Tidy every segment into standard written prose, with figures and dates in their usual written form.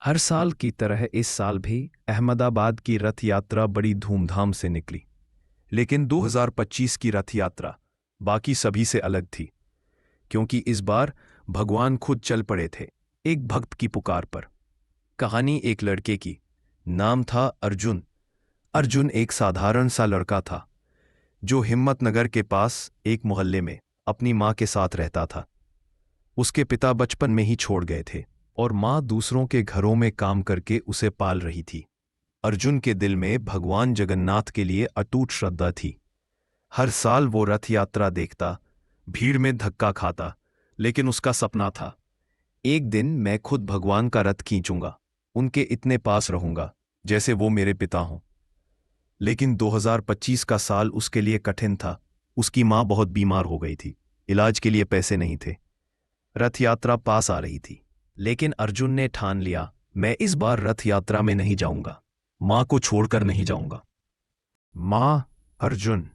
हर साल की तरह इस साल भी अहमदाबाद की रथ यात्रा बड़ी धूमधाम से निकली। लेकिन 2025 की रथ यात्रा बाकी सभी से अलग थी, क्योंकि इस बार भगवान खुद चल पड़े थे, एक भक्त की पुकार पर। कहानी एक लड़के की। नाम था अर्जुन। अर्जुन एक साधारण सा लड़का था, जो हिम्मतनगर के पास एक मोहल्ले में अपनी माँ के साथ रहता था। उसके पिता बचपन में ही छोड़ गए थे और माँ दूसरों के घरों में काम करके उसे पाल रही थी। अर्जुन के दिल में भगवान जगन्नाथ के लिए अटूट श्रद्धा थी। हर साल वो रथ यात्रा देखता, भीड़ में धक्का खाता, लेकिन उसका सपना था, एक दिन मैं खुद भगवान का रथ खींचूंगा, उनके इतने पास रहूंगा जैसे वो मेरे पिता हों। लेकिन 2025 का साल उसके लिए कठिन था। उसकी माँ बहुत बीमार हो गई थी, इलाज के लिए पैसे नहीं थे। रथ यात्रा पास आ रही थी, लेकिन अर्जुन ने ठान लिया, मैं इस बार रथ यात्रा में नहीं जाऊंगा, माँ को छोड़कर नहीं जाऊंगा। माँ। अर्जुन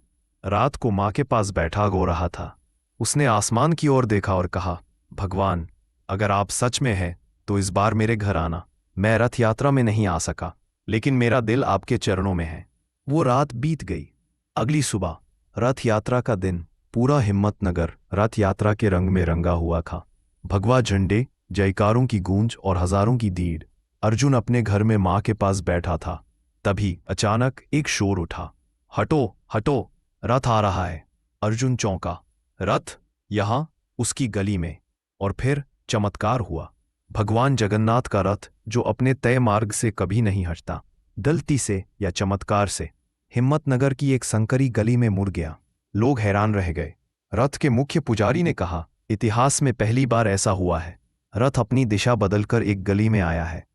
रात को माँ के पास बैठा रो रहा था। उसने आसमान की ओर देखा और कहा, भगवान, अगर आप सच में हैं तो इस बार मेरे घर आना। मैं रथ यात्रा में नहीं आ सका, लेकिन मेरा दिल आपके चरणों में है। वो रात बीत गई। अगली सुबह रथ यात्रा का दिन। पूरा हिम्मतनगर रथ यात्रा के रंग में रंगा हुआ था। भगवा झंडे, जयकारों की गूंज और हजारों की भीड़। अर्जुन अपने घर में माँ के पास बैठा था। तभी अचानक एक शोर उठा, हटो हटो, रथ आ रहा है। अर्जुन चौंका। रथ? यहां? उसकी गली में? और फिर चमत्कार हुआ। भगवान जगन्नाथ का रथ, जो अपने तय मार्ग से कभी नहीं हटता, गलती से या चमत्कार से हिम्मतनगर की एक संकरी गली में मुड़ गया। लोग हैरान रह गए। रथ के मुख्य पुजारी ने कहा, इतिहास में पहली बार ऐसा हुआ है। रथ अपनी दिशा बदलकर एक गली में आया है।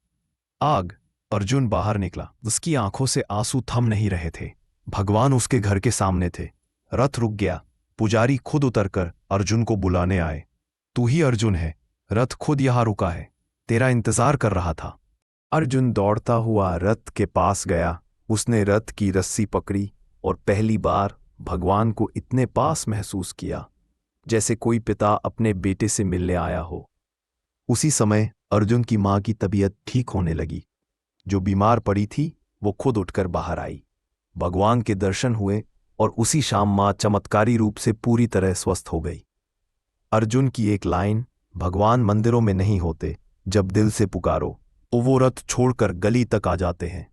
आग। अर्जुन बाहर निकला। उसकी आंखों से आंसू थम नहीं रहे थे। भगवान उसके घर के सामने थे। रथ रुक गया। पुजारी खुद उतरकर अर्जुन को बुलाने आए। तू ही अर्जुन है, रथ खुद यहां रुका है, तेरा इंतजार कर रहा था। अर्जुन दौड़ता हुआ रथ के पास गया। उसने रथ की रस्सी पकड़ी और पहली बार भगवान को इतने पास महसूस किया, जैसे कोई पिता अपने बेटे से मिलने आया हो। उसी समय अर्जुन की माँ की तबीयत ठीक होने लगी। जो बीमार पड़ी थी वो खुद उठकर बाहर आई। भगवान के दर्शन हुए और उसी शाम माँ चमत्कारी रूप से पूरी तरह स्वस्थ हो गई। अर्जुन की एक लाइन, भगवान मंदिरों में नहीं होते, जब दिल से पुकारो तो वो रथ छोड़कर गली तक आ जाते हैं।